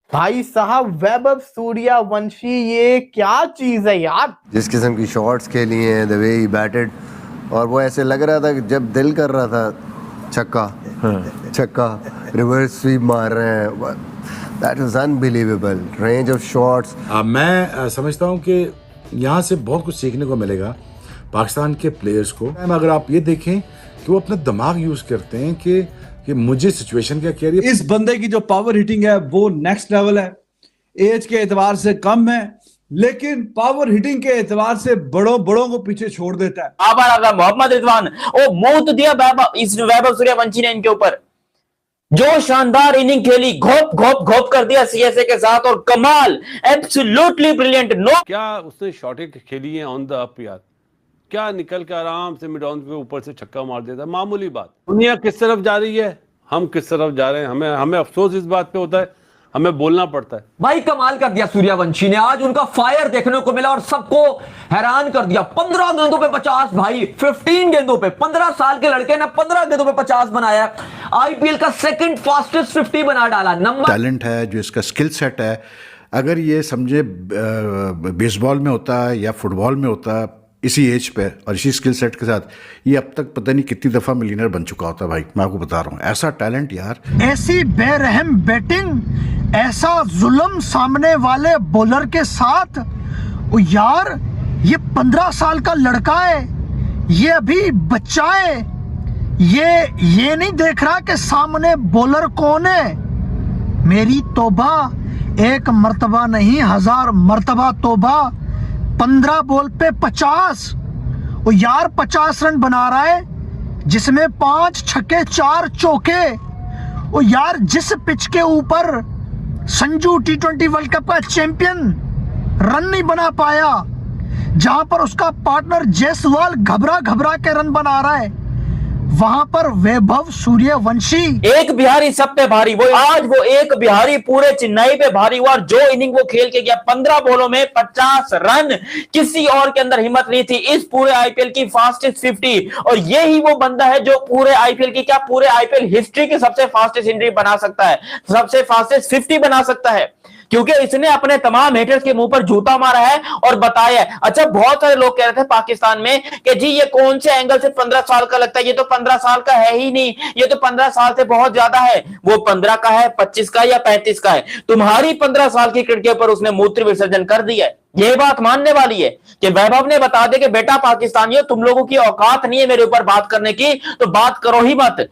भाई साहब वैभव सूर्यवंशी ये क्या चीज है यार। जिस किस्म की शॉट्स खेली हैं, द वे ही बैटेड, और वो ऐसे लग रहा था कि जब दिल कर रहा था छक्का छक्का रिवर्स स्वीप मार रहे हैं। That was unbelievable range of shots. मैं समझता हूं कि यहाँ से बहुत कुछ सीखने को मिलेगा पाकिस्तान के प्लेयर्स को। अगर आप ये देखें कि वो अपना दिमाग यूज करते हैं कि मुझे सिचुएशन क्या कह रही है। इस बंदे की जो पावर हिटिंग है वो नेक्स्ट लेवल है। एज के एतबार से कम है, लेकिन पावर हिटिंग के एतबार से बड़ों को पीछे छोड़ देता है। बाबर आजम, मोहम्मद रिजवान, वो मुंह तो दिया वैभव सूर्यवंशी ने इनके ऊपर। जो शानदार इनिंग खेली, घोप घोप घोप कर दिया सीएसए के साथ, और कमाल, एब्सोल्युटली ब्रिलियंट। नो क्या उसने शॉटें खेली है ऑन द अप यार, क्या निकल के आराम से मिड ऑन के ऊपर से छक्का मार देता है, मामूली बात। दुनिया किस तरफ जा रही है, हम किस तरफ जा रहे हैं, हमें अफसोस इस बात पे होता है, हमें बोलना पड़ता है। भाई कमाल कर दिया सूर्यवंशी ने, आज उनका फायर देखने को मिला और सबको हैरान कर दिया। 15 गेंदों पे 50 भाई, 15 गेंदों पे 15 साल के लड़के ने 15 गेंदों पे 50 बनाया। आईपीएल का सेकंड फास्टेस्ट 50 बना डाला। नंबर टैलेंट है, जो इसका स्किल सेट है, अगर ये समझे बेसबॉल में होता है या फुटबॉल में होता है इसी एज पे और इसी स्किल सेट के साथ, ये अब तक पता नहीं कितनी दफ़ा मिलियनर बन चुका होता है। भाई मैं आपको बता रहा हूँ, ऐसा टैलेंट यार, ऐसी बेरहम बैटिंग, ऐसा जुल्म सामने वाले बॉलर के साथ। ओ यार, ये 15 साल का लड़का है, ये अभी बच्चा है, ये नहीं देख रहा कि सामने बॉलर कौन है। मेरी तौबा, एक मर्तबा नहीं 1000 मर्तबा तौबा। 15 बॉल पे 50। ओ यार 50 रन बना रहा है, जिसमें 5 छक्के 4 चौके। ओ यार जिस पिच के ऊपर संजू T20 वर्ल्ड कप का चैंपियन रन नहीं बना पाया, जहां पर उसका पार्टनर जायसवाल घबरा के रन बना रहा है, वहां पर वैभव सूर्यवंशी। एक बिहारी सब पे भारी, वो आज वो एक बिहारी पूरे चेन्नई पे भारी हुआ। और जो इनिंग वो खेल के गया, 15 बॉलों में 50 रन, किसी और के अंदर हिम्मत नहीं थी। इस पूरे आईपीएल की फास्टेस्ट 50, और ये ही वो बंदा है जो पूरे आईपीएल की, क्या पूरे आईपीएल हिस्ट्री की सबसे फास्टेस्ट एंट्री बना सकता है, सबसे फास्टेस्ट 50 बना सकता है, क्योंकि इसने अपने तमाम हेटर्स के मुंह पर जूता मारा है और बताया है। अच्छा, बहुत सारे लोग कह रहे थे पाकिस्तान में कि जी ये कौन से एंगल से 15 साल का लगता है, ये तो 15 साल का है ही नहीं, ये तो 15 साल से बहुत ज्यादा है। वो 15 का है, 25 का या 35 का है। तुम्हारी 15 साल की क्रिकेट पर उसने मूत्र विसर्जन कर दिया है। ये बात मानने वाली है कि वैभव ने बता दे कि बेटा पाकिस्तानियों, तुम लोगों की औकात नहीं है मेरे ऊपर बात करने की, तो बात करो ही मत।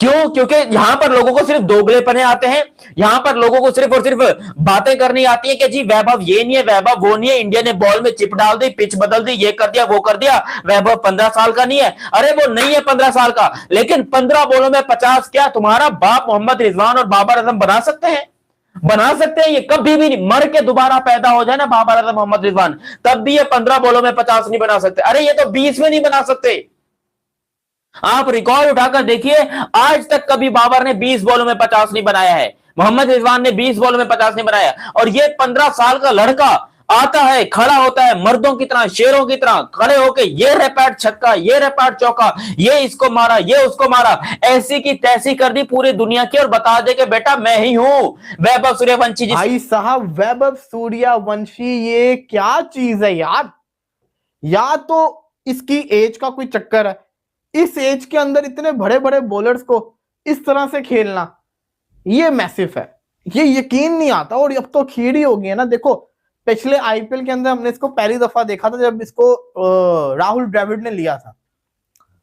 क्यों? क्योंकि यहां पर लोगों को सिर्फ दोगलेपने आते हैं, यहां पर लोगों को सिर्फ और सिर्फ बातें करनी आती है कि जी वैभव ये नहीं है, वैभव वो नहीं है, इंडिया ने बॉल में चिप डाल दी, पिच बदल दी, ये कर दिया वो कर दिया, वैभव 15 साल का नहीं है। अरे वो नहीं है 15 साल का, लेकिन 15 बॉलों में 50 क्या तुम्हारा बाप मोहम्मद रिजवान और बाबर आजम बना सकते हैं? बना सकते हैं? ये कभी भी नहीं, मर के दोबारा पैदा हो जाए ना बाबर आजम मोहम्मद रिजवान, तब भी ये 15 बॉलों में 50 नहीं बना सकते। अरे ये तो 20 में नहीं बना सकते। आप रिकॉर्ड उठाकर देखिए, आज तक कभी बाबर ने 20 बॉलों में 50 नहीं बनाया है, मोहम्मद रिजवान ने 20 बॉलों में 50 नहीं बनाया। और ये 15 साल का लड़का आता है, खड़ा होता है मर्दों की तरह, शेरों की तरह खड़े होके, ये रेपैट छक्का, ये रेपैट चौका, ये इसको मारा, ये उसको मारा, ऐसी की तैसी कर दी पूरी दुनिया की, और बता दे कि बेटा मैं ही हूं वैभव सूर्यवंशी। भाई साहब वैभव सूर्यवंशी ये क्या चीज है यार। या तो इसकी एज का कोई चक्कर है, इस एज के अंदर इतने बड़े बड़े बॉलर्स को इस तरह से खेलना ये मैसिव है, ये यकीन नहीं आता। और अब तो खीर ही हो गई है ना। देखो पिछले आईपीएल के अंदर हमने इसको पहली दफा देखा था जब इसको राहुल द्रविड़ ने लिया था,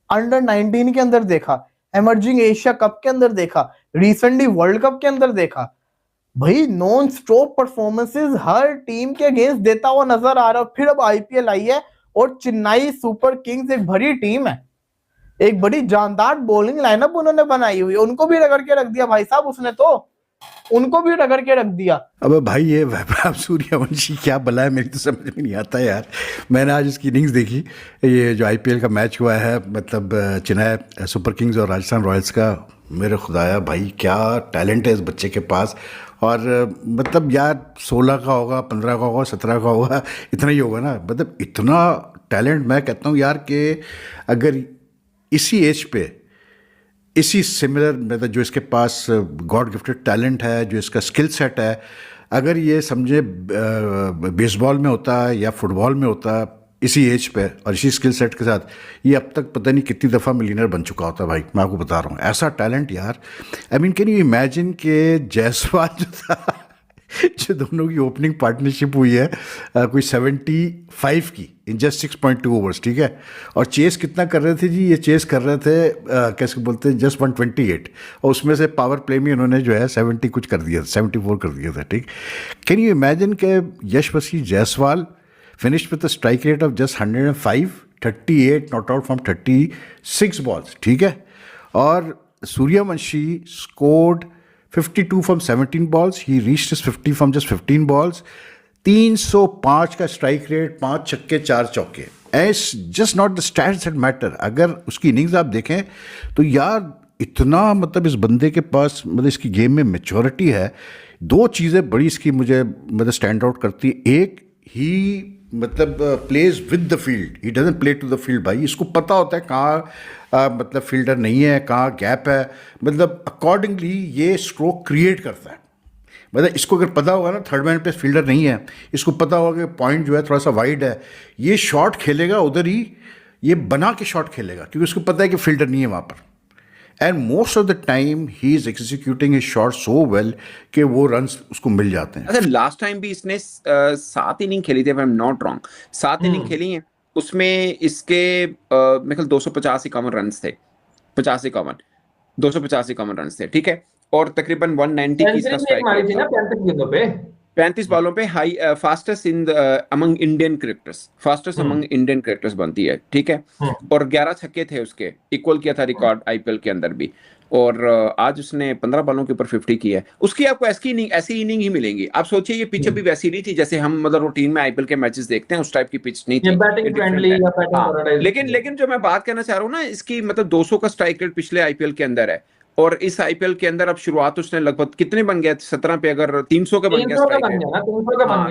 अंडर 19 के अंदर देखा, इमर्जिंग एशिया कप के अंदर देखा, रिसेंटली वर्ल्ड कप के अंदर देखा। भाई नॉन स्टॉप परफॉर्मेंसेस हर टीम के अगेंस्ट देता हुआ नजर आ रहा। फिर अब आईपीएल आई है और चेन्नई सुपर किंग्स एक भरी टीम है, एक बड़ी जानदार बॉलिंग लाइनअप उन्होंने बनाई हुई है, उनको भी रगड़ के रख दिया भाई साहब उसने, तो उनको भी रगड़ के रख दिया। अब भाई ये वैभव सूर्यवंशी क्या बला है, मेरी तो समझ में नहीं आता यार। मैंने आज इसकी इनिंग्स देखी, ये जो आईपीएल का मैच हुआ है, मतलब चेन्नई सुपर किंग्स और राजस्थान रॉयल्स का, मेरे खुदाया भाई क्या टैलेंट है इस बच्चे के पास। और मतलब यार 16 का होगा, 15 का होगा, 17 का होगा, इतना ही होगा ना, मतलब इतना टैलेंट। मैं कहता हूँ यार कि अगर इसी एज पे इसी सिमिलर मतलब जो इसके पास गॉड गिफ्टेड टैलेंट है, जो इसका स्किल सेट है, अगर ये समझे बेसबॉल में होता या फुटबॉल में होता इसी एज पे और इसी स्किल सेट के साथ, ये अब तक पता नहीं कितनी दफ़ा मिलियनर बन चुका होता भाई, मैं आपको बता रहा हूँ। ऐसा टैलेंट यार, I mean can you imagine के जायसवाल जो था जो दोनों की ओपनिंग पार्टनरशिप हुई है कोई 75 की इन जस्ट 6.2 ओवर्स, ठीक है, और चेस कितना कर रहे थे जी, ये चेस कर रहे थे कैसे बोलते हैं जस्ट 128, और उसमें से पावर प्ले में इन्होंने जो है 70 कुछ कर दिया, 74 कर दिया था, ठीक। कैन यू इमेजिन के यशस्वी Jaiswal finished with a strike rate of just 105, 38 not out from 36 balls, ठीक है, और Suryavanshi scored 52 from 17 balls, he reached his 50 from just 15 balls, 305 का स्ट्राइक रेट, 5 छक्के 4 चौके, S just not the stats that matter. अगर उसकी innings आप देखें तो यार इतना मतलब इस बंदे के पास मतलब इसकी गेम में मैच्योरिटी है। दो चीज़ें बड़ी इसकी मुझे मतलब स्टैंड आउट करती है, एक ही मतलब plays with the field, he doesn't play to the field भाई, इसको पता होता है कहाँ मतलब फील्डर नहीं है, कहाँ गैप है, मतलब अकॉर्डिंगली ये स्ट्रोक क्रिएट करता है। मतलब इसको अगर पता होगा ना थर्ड मैन पे फील्डर नहीं है, इसको पता होगा कि पॉइंट जो है थोड़ा सा वाइड है, ये शॉट खेलेगा उधर ही, ये बना के शॉट खेलेगा क्योंकि उसको पता है कि फील्डर नहीं है वहाँ पर। And most of the time he is executing his shot so well कि वो रन्स उसको मिल जाते हैं। अच्छा, लास्ट टाइम भी इसने 7 इनिंग खेली थी, if I'm not wrong, 7 inning खेली हैं, उसमें इसके मेरे ख्याल 250 रन्स थे, 250 रन्स थे, ठीक है, और तकरीबन 190 की इसका स्ट्राइक मारी थी ना 35 गेंदों पे, 35 बॉलों पे high fastest in among Indian cricketers, fastest among Indian cricketers बनती है, ठीक है, और 11 छक्के थे उसके, इक्वल किया था रिकॉर्ड आईपीएल के अंदर भी, और आज उसने 15 बॉलों के ऊपर 50 की है। उसकी आपको ऐसी इनिंग ही मिलेंगी। आप सोचिए ये पिच भी वैसी नहीं थी जैसे हम मतलब रूटीन में आईपीएल के मैचेस देखते हैं, उस टाइप की पिच नहीं थी, बैटिंग फ्रेंडली या बैटिंग, लेकिन जो मैं बात करना चाह रहा हूँ ना, इसकी मतलब 200 का स्ट्राइक रेट पिछले आईपीएल के अंदर है, और इस आईपीएल के अंदर अब शुरुआत उसने लगभग कितने बन गया 17 पे, अगर 300 का बन गया स्ट्राइक रेट,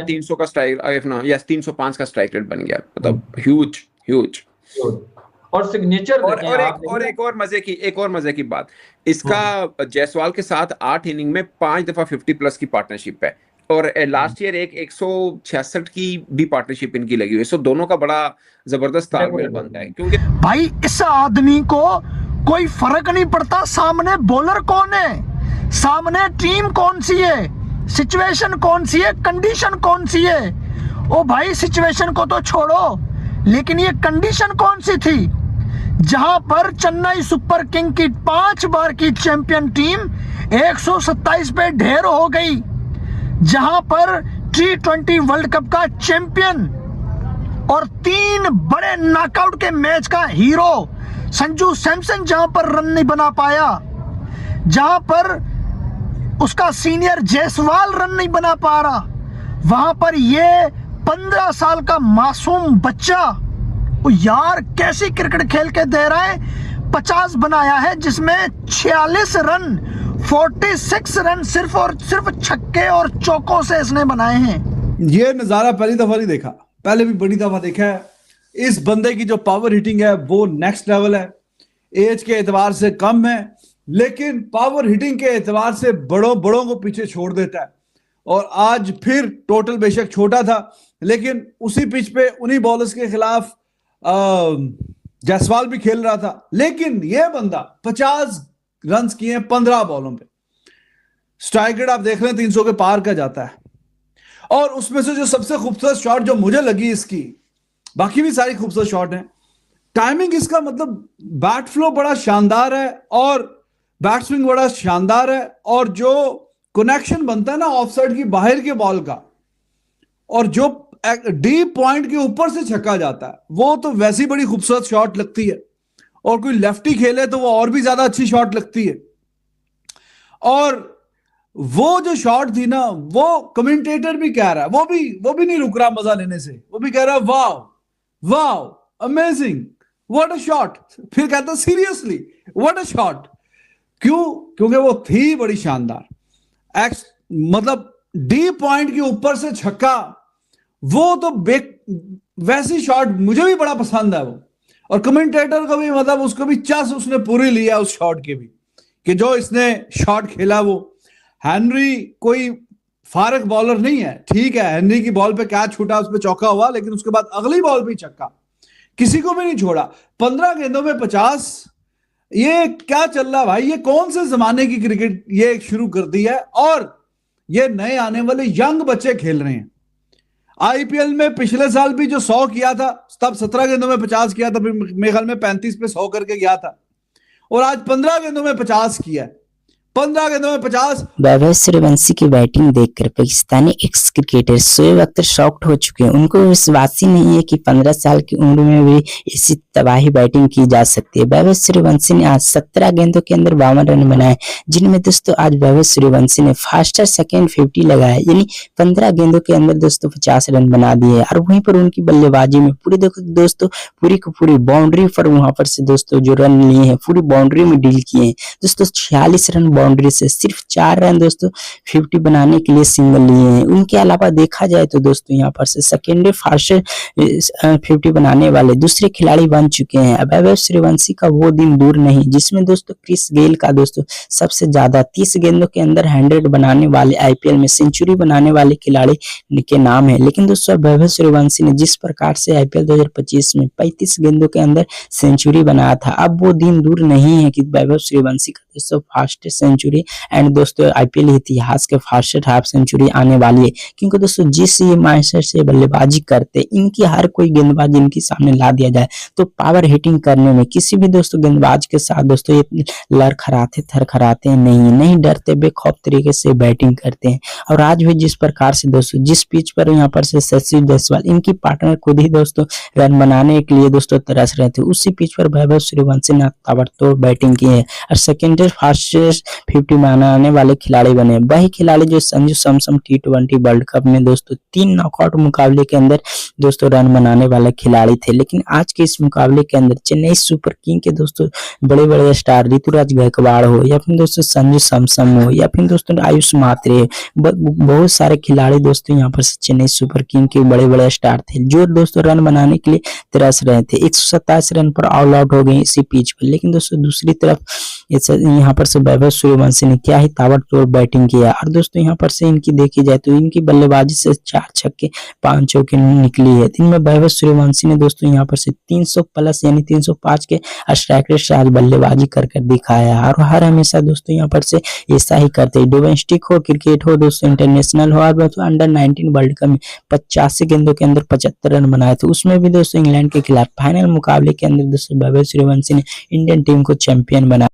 300 का स्ट्राइक ना, या 305 का स्ट्राइक रेट बन गया, मतलब ह्यूज। और सिग्नेचर और एक और मजे की बात, इसका जायसवाल के साथ 8 इनिंग में 5 दफा 50 प्लस की पार्टनरशिप है, और लास्ट ईयर एक 166 की भी पार्टनरशिप इनकी लगी हुई है। सो दोनों का बड़ा जबरदस्त तालमेल बनता है, क्योंकि भाई इस आदमी को कोई फर्क नहीं पड़ता सामने बॉलर कौन है, सामने टीम कौन सी है, सिचुएशन कौन सी है, कंडीशन कौन सी है। ओ भाई सिचुएशन को तो छोड़ो, लेकिन ये कंडीशन कौन सी थी जहां पर चेन्नई सुपर किंग की 5 बार की चैंपियन टीम 127 पे ढेर हो गई, जहां पर T20 वर्ल्ड कप का चैंपियन और 3 बड़े नॉकआउट के मैच का हीरो संजू सैमसन जहां पर रन नहीं बना पाया, जहां पर उसका सीनियर जायसवाल रन नहीं बना पा रहा, वहां पर ये 15 साल का मासूम बच्चा यार कैसी क्रिकेट खेल के दे रहा है। 50 बनाया है जिसमें 46 रन 46 रन सिर्फ और सिर्फ छक्के और चौकों से इसने बनाए हैं। ये नजारा पहली दफा नहीं देखा, पहले भी बड़ी दफा देखा है। इस बंदे की जो पावर हिटिंग है वो नेक्स्ट लेवल है। एज के एतबार से कम है, लेकिन पावर हिटिंग के एतबार से बड़ों को पीछे छोड़ देता है। और आज फिर टोटल बेशक छोटा था, लेकिन उसी पिच पे उन्हीं बॉलर्स के खिलाफ जायसवाल भी खेल रहा था, लेकिन यह बंदा 50 रन किए 15 बॉलों पे। स्ट्राइक रेट आप देख रहे हैं 300 के पार का जाता है। और उसमें से जो सबसे खूबसूरत शॉट जो मुझे लगी इसकी, बाकी भी सारी खूबसूरत शॉट हैं, टाइमिंग इसका मतलब बैट फ्लो बड़ा शानदार है और बैट स्विंग बड़ा शानदार है, और जो कनेक्शन बनता है ना ऑफ साइड की बाहर के बॉल का, और जो डीप पॉइंट के ऊपर से छक्का जाता है, वो तो वैसी बड़ी खूबसूरत शॉट लगती है। और कोई लेफ्टी खेले तो वो और भी ज्यादा अच्छी शॉट लगती है। और वो जो शॉट थी ना, वो कमेंटेटर भी कह रहा है, वो भी नहीं रुक रहा मजा लेने से, वो भी कह रहा है wow amazing, what a shot. फिर कहता सीरियसली व्हाट अ शॉट। क्यों? क्योंकि वो थी बड़ी शानदार। मतलब डीप पॉइंट के ऊपर से छक्का, वो तो वैसी शॉट मुझे भी बड़ा पसंद है वो। और कमेंटेटर का भी मतलब उसको भी चस उसने पूरी लिया उस शॉट के भी। कि जो इसने शॉट खेला वो हेनरी कोई फारक बॉलर नहीं है। ठीक है, हेनरी की बॉल पे कैच छूटा, उस पे चौका हुआ, लेकिन उसके बाद अगली बॉल पे ही छक्का, किसी को भी नहीं छोड़ा। 15 गेंदों में 50, ये क्या चल रहा भाई? ये कौन से जमाने की क्रिकेट ये शुरू कर दी है? और ये नए आने वाले यंग बच्चे खेल रहे हैं। आईपीएल में पिछले साल भी जो 100 किया था, तब 17 गेंदों में 50 किया था, मेरे ख्याल में 35 पे 100 करके गया था, और आज 15 गेंदों में 50 किया है। 15 गेंदों में 50। वैभव सूर्यवंशी की बैटिंग देखकर Pakistani x cricketer Shoaib Akhtar shocked हो चुके हैं। उनको विश्वास ही नहीं है कि 15 साल की उम्र में भी ऐसी तबाही बैटिंग की जा सकती है। वैभव सूर्यवंशी ने आज 17 गेंदों के अंदर 52 रन बनाए, जिनमें दोस्तों आज वैभव सूर्यवंशी ने फास्टर सेकंड 50 लगाया, यानी 15 गेंदों के अंदर दोस्तों 50 रन बना दिए। और वहीं पर उनकी बल्लेबाजी में पूरी दोस्तों पूरी को पूरी बाउंड्री पर वहां पर से दोस्तों जो रन लिए हैं पूरी बाउंड्री में डील किए हैं दोस्तों। 46 रन बाउंड्री से सिर्फ 4 रन दोस्तों 50 बनाने के लिए सिंगल लिए हैं। उनके अलावा देखा जाए तो दोस्तों यहाँ पर से सेकेंडरी फास्टर 50 बनाने वाले दूसरे खिलाड़ी बन चुके हैं। अब वैभव सूर्यवंशी का वो दिन दूर नहीं जिसमें दोस्तों क्रिस गेल का दोस्तों सबसे ज्यादा 30 गेंदों के अंदर 100 बनाने वाले आईपीएल में सेंचुरी बनाने वाले खिलाड़ी के नाम है। लेकिन दोस्तों वैभव सूर्यवंशी ने जिस प्रकार से आईपीएल 2025 में 35 गेंदों के अंदर सेंचुरी बनाया था, अब वो दिन दूर नहीं है कि वैभव सूर्यवंशी का दोस्तों फास्टेस्ट सेंचुरी एंड दोस्तों आईपीएल इतिहास के फास्टेस्ट हाफ सेंचुरी आने वाली है। क्योंकि दोस्तों जिस ये माइंडसेट से बल्लेबाजी करते, इनकी हर कोई गेंदबाज इनके सामने ला दिया जाए तो पावर हिटिंग करने में किसी भी दोस्तों गेंदबाज के साथ दोस्तों ये लड़खड़ाते थरखड़ाते नहीं डरते, बेखौफ तरीके से बैटिंग करते हैं। और आज भी जिस प्रकार से दोस्तों जिस पिच पर यहाँ पर से शशि जायसवाल इनकी पार्टनर खुद ही दोस्तों रन बनाने के लिए दोस्तों तरस रहे थे, उसी पिच पर वैभव सूर्यवंशी ने ताबड़तोड़ बैटिंग की है और सेकेंडरी फास्टेस्ट 50 बनाने वाले खिलाड़ी बने। वही खिलाड़ी जो Sanju Samson T20 world cup में दोस्तों 3 नॉकआउट मुकाबले के अंदर दोस्तों रन बनाने वाले खिलाड़ी थे। लेकिन आज के इस मुकाबले के अंदर चेन्नई सुपर किंग के दोस्तों बड़े स्टार ऋतुराज गायकवाड़ हो या फिर दोस्तों संजू सैमसन हो या फिर दोस्तों आयुष मात्रे, बहुत सारे खिलाड़ी दोस्तों यहाँ पर चेन्नई सुपर किंग के बड़े स्टार थे जो दोस्तों रन बनाने के लिए तरस रहे थे। 127 रन पर ऑल आउट हो गए इसी पिच पर। लेकिन दोस्तों दूसरी तरफ यहाँ पर से वैभव सूर्यवंशी ने क्या ही ताबड़तोड़ बैटिंग किया। और दोस्तों यहाँ पर से इनकी देखी जाए तो इनकी बल्लेबाजी से 4 छक्के 5 चौके निकली है। इनमें वैभव सूर्यवंशी ने दोस्तों यहाँ पर से 300 प्लस यानी 305 के स्ट्राइक रेट से आज बल्लेबाजी कर दिखाया है। और हर हमेशा दोस्तों यहाँ पर से ऐसा ही करते हैं, डोमेस्टिक हो क्रिकेट हो दोस्तों इंटरनेशनल हो और दोस्तों अंडर 19 वर्ल्ड कप में 85 गेंदों के अंदर 75 रन बनाए थे, उसमें भी दोस्तों इंग्लैंड के खिलाफ फाइनल मुकाबले के अंदर दोस्तों वैभव सूर्यवंशी ने इंडियन टीम को चैंपियन बनाया।